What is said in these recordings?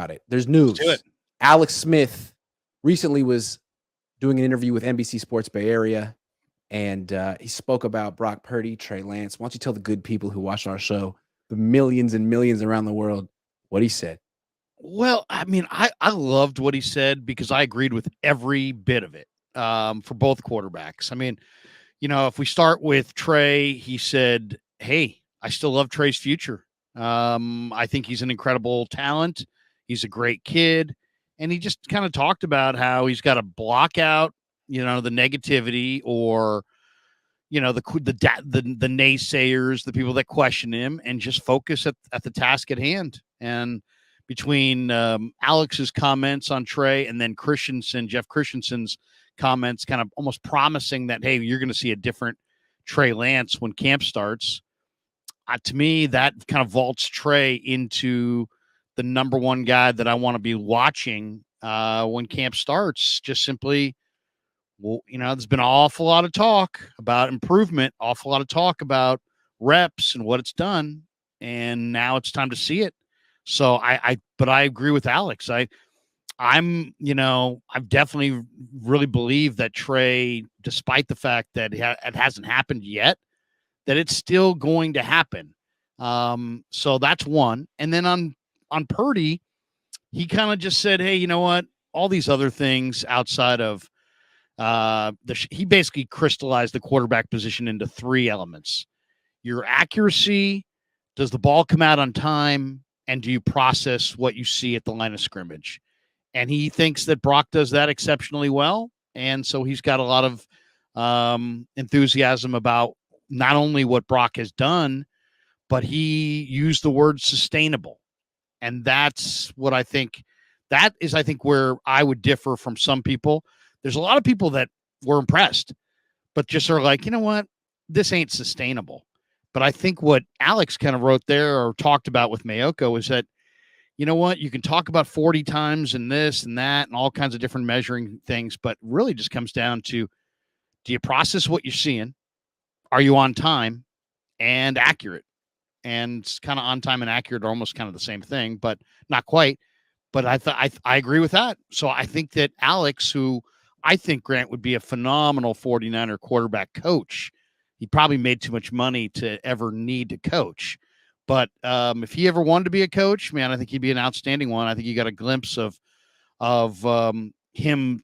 Got it. There's Let's do it. news. Alex Smith recently was doing an interview with NBC Sports Bay Area, and he spoke about Brock Purdy, Trey Lance. Why don't you tell the good people who watch our show, the millions and millions around the world, what he said? Well, I mean, I loved what he said because I agreed with every bit of it for both quarterbacks. I mean, if we start with Trey, he said, hey, I still love Trey's future. I think he's an incredible talent. He's a great kid. And he just kind of talked about how he's got to block out, the negativity or, the naysayers, the people that question him, and just focus at the task at hand. And between Alex's comments on Trey and then Jeff Christensen's comments, kind of almost promising that, hey, you're going to see a different Trey Lance when camp starts. To me, that kind of vaults Trey into the number one guy that I want to be watching when camp starts. Just simply, there's been an awful lot of talk about improvement, awful lot of talk about reps and what it's done, and now it's time to see it. So but I agree with Alex. I've definitely really believed that Trey, despite the fact that it hasn't happened yet, that it's still going to happen. So that's one. And then on Purdy, he kind of just said, hey, you know what? All these other things outside of he basically crystallized the quarterback position into three elements. Your accuracy, does the ball come out on time, and do you process what you see at the line of scrimmage? And he thinks that Brock does that exceptionally well. And so he's got a lot of enthusiasm about not only what Brock has done, but he used the word sustainable. And that's what I think where I would differ from some people. There's a lot of people that were impressed, but just are like, you know what? This ain't sustainable. But I think what Alex kind of wrote there or talked about with Mayoko is that, you know what? You can talk about 40 times and this and that and all kinds of different measuring things, but really just comes down to, do you process what you're seeing? Are you on time and accurate? And kind of on time and accurate are almost kind of the same thing, but not quite. But I agree with that. So I think that Alex, who I think Grant would be a phenomenal 49er quarterback coach, he probably made too much money to ever need to coach. But if he ever wanted to be a coach, man, I think he'd be an outstanding one. I think you got a glimpse of him.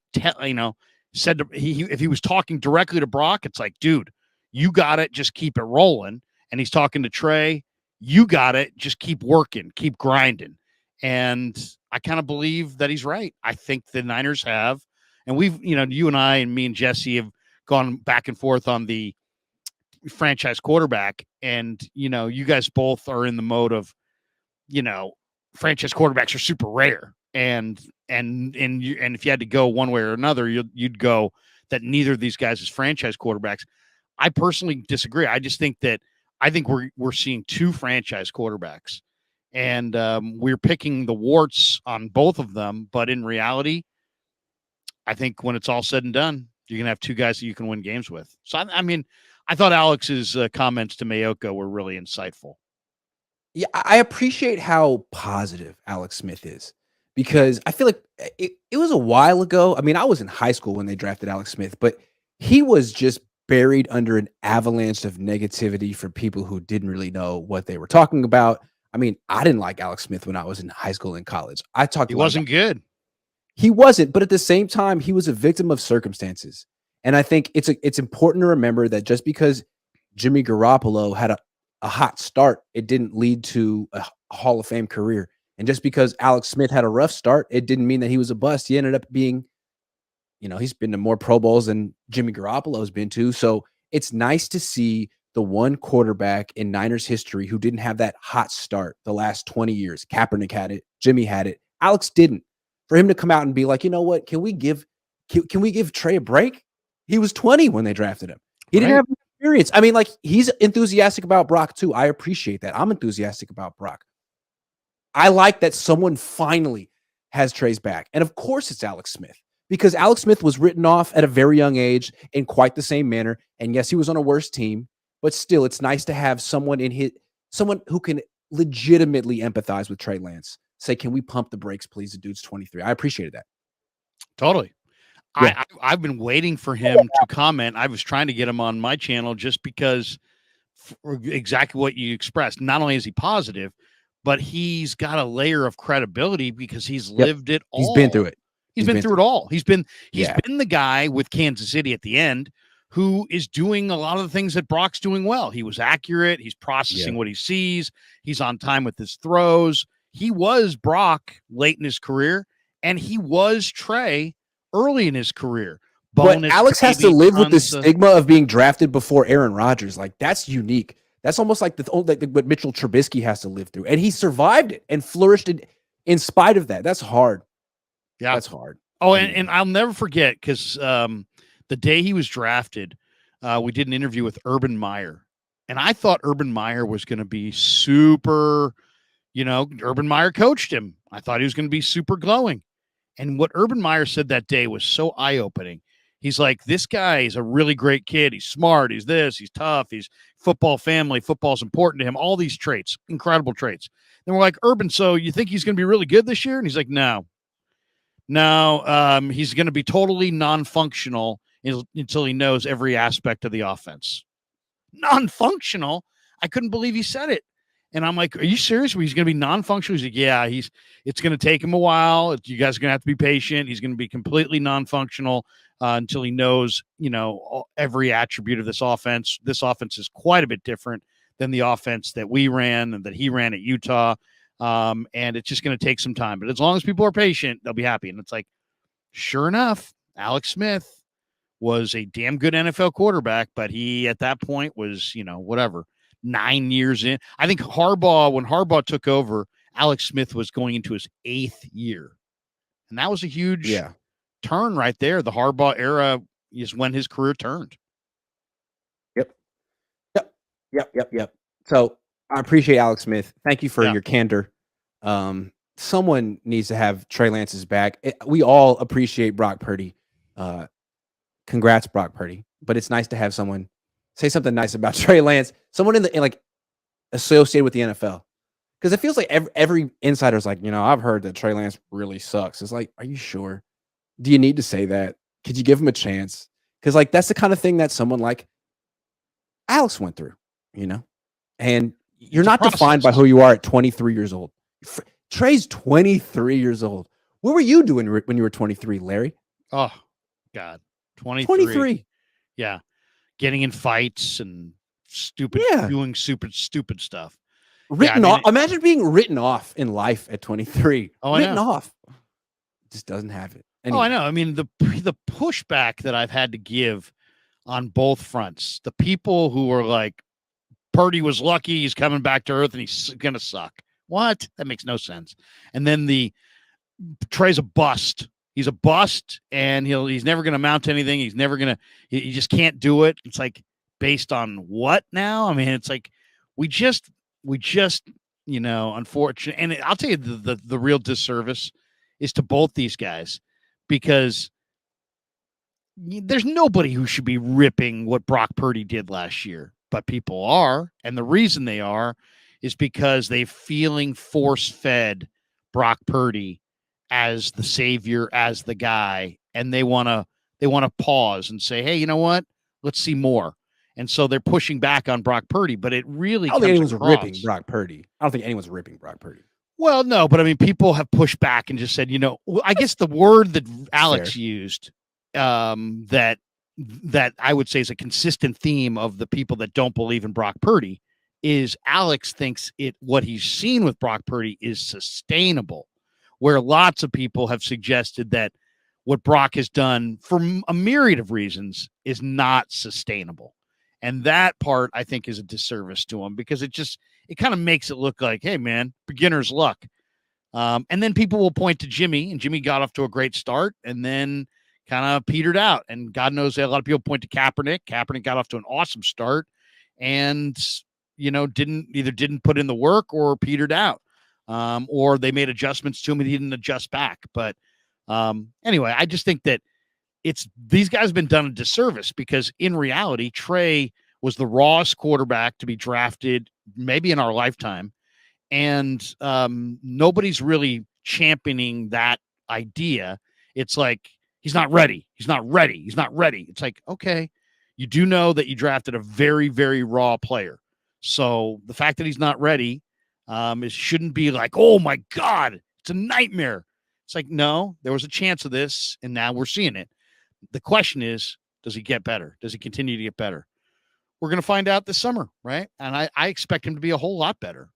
Said if he was talking directly to Brock, it's like, dude, you got it. Just keep it rolling. And he's talking to Trey. You got it. Just keep working, keep grinding. And I kind of believe that he's right. I think the Niners have, and we've, you and I and me and Jesse have gone back and forth on the franchise quarterback. And, you guys both are in the mode of, franchise quarterbacks are super rare. And if you had to go one way or another, you'd go that neither of these guys is franchise quarterbacks. I personally disagree. I think we're seeing two franchise quarterbacks, and we're picking the warts on both of them. But in reality, I think when it's all said and done, you're gonna have two guys that you can win games with. So I mean, I thought Alex's comments to Mayoko were really insightful. Yeah, I appreciate how positive Alex Smith is, because I feel like it was a while ago. I mean, I was in high school when they drafted Alex Smith, but he was just buried under an avalanche of negativity for people who didn't really know what they were talking about. I mean, I didn't like Alex Smith when I was in high school and college. I talked. He wasn't good. He wasn't, but at the same time, he was a victim of circumstances. And I think it's important to remember that just because Jimmy Garoppolo had a hot start, it didn't lead to a Hall of Fame career. And just because Alex Smith had a rough start, it didn't mean that he was a bust. He ended up being, he's been to more Pro Bowls than Jimmy Garoppolo's been to. So it's nice to see the one quarterback in Niners history who didn't have that hot start the last 20 years. Kaepernick had it. Jimmy had it. Alex didn't. For him to come out and be like, you know what? Can we give Trey a break? He was 20 when they drafted him. He didn't have experience. I mean, like, he's enthusiastic about Brock too. I appreciate that. I'm enthusiastic about Brock. I like that someone finally has Trey's back. And of course it's Alex Smith, because Alex Smith was written off at a very young age in quite the same manner. And yes, he was on a worse team, but still it's nice to have someone who can legitimately empathize with Trey Lance. say, can we pump the brakes, please? The dude's 23. I appreciated that. Totally. Yeah. I've been waiting for him to comment. I was trying to get him on my channel just because exactly what you expressed. Not only is he positive, but he's got a layer of credibility because he's lived it all. He's been through it. He's been through it all. He's been Yeah. the guy with Kansas City at the end who is doing a lot of the things that Brock's doing well. He was accurate. He's processing what he sees. He's on time with his throws. He was Brock late in his career, and he was Trey early in his career. But Alex has to live with the stigma of being drafted before Aaron Rodgers. Like, that's unique. That's almost like what Mitchell Trubisky has to live through. And he survived it and flourished in spite of that. That's hard. Yeah. That's hard. Oh, and I'll never forget, because the day he was drafted, we did an interview with Urban Meyer. And I thought Urban Meyer was going to be super, Urban Meyer coached him. I thought he was going to be super glowing. And what Urban Meyer said that day was so eye-opening. He's like, this guy is a really great kid. He's smart. He's this. He's tough. He's football family. Football's important to him. All these traits, incredible traits. Then we're like, Urban, so you think he's going to be really good this year? And he's like, no, he's going to be totally non-functional until he knows every aspect of the offense. Non-functional? I couldn't believe he said it. And I'm like, are you serious? He's going to be non-functional? He's like, yeah, it's going to take him a while. You guys are going to have to be patient. He's going to be completely non-functional until he knows, every attribute of this offense. This offense is quite a bit different than the offense that we ran and that he ran at Utah. And it's just going to take some time. But as long as people are patient, they'll be happy. And it's like, sure enough, Alex Smith was a damn good NFL quarterback, but he at that point was, 9 years in. I think when Harbaugh took over, Alex Smith was going into his 8th year. And that was a huge turn right there. The Harbaugh era is when his career turned. Yep. So I appreciate Alex Smith. Thank you for your candor. Someone needs to have Trey Lance's back. We all appreciate Brock Purdy. Congrats, Brock Purdy. But it's nice to have someone say something nice about Trey Lance. Someone associated with the NFL. Because it feels like every insider is like, I've heard that Trey Lance really sucks. It's like, are you sure? Do you need to say that? Could you give him a chance? Because that's the kind of thing that someone like Alex went through, And you're not defined by who you are at 23 years old. Trey's 23 years old. What were you doing when you were 23, Larry? Oh, God. 23. Yeah. Getting in fights and doing stupid stuff. Written off. Imagine being written off in life at 23. Written off. Just doesn't have it. Anyway. Oh, I know. I mean, the pushback that I've had to give on both fronts, the people who are like, Purdy was lucky, he's coming back to earth and he's going to suck. What? That makes no sense. And then Trey's a bust. He's a bust and he's never going to amount to anything. He's never going to, he just can't do it. It's like, based on what now? I mean, it's like, we just, unfortunately, and I'll tell you the real disservice is to both these guys, because there's nobody who should be ripping what Brock Purdy did last year, but people are. And the reason they are is because they're feeling force-fed Brock Purdy as the savior, as the guy, and they want to pause and say, hey, you know what? Let's see more. And so they're pushing back on Brock Purdy, but it really I don't think anyone's ripping Brock Purdy. I don't think anyone's ripping Brock Purdy. Well, no, but I mean, people have pushed back and just said, I guess the word that Alex used, that I would say is a consistent theme of the people that don't believe in Brock Purdy, is Alex thinks what he's seen with Brock Purdy is sustainable, where lots of people have suggested that what Brock has done for a myriad of reasons is not sustainable. And that part, I think, is a disservice to him, because it kind of makes it look like, hey, man, beginner's luck. And then people will point to Jimmy, and Jimmy got off to a great start and then kind of petered out. And God knows a lot of people point to Kaepernick. Kaepernick got off to an awesome start and, didn't put in the work or petered out. Or they made adjustments to him and he didn't adjust back. But anyway, I just think that these guys have been done a disservice, because in reality, Trey was the rawest quarterback to be drafted maybe in our lifetime. And nobody's really championing that idea. It's like, he's not ready. He's not ready. He's not ready. It's like, okay, you do know that you drafted a very, very raw player. So the fact that he's not ready, it shouldn't be like, oh my God, it's a nightmare. It's like, no, there was a chance of this, and now we're seeing it. The question is, does he get better? Does he continue to get better? We're going to find out this summer, right? And I expect him to be a whole lot better.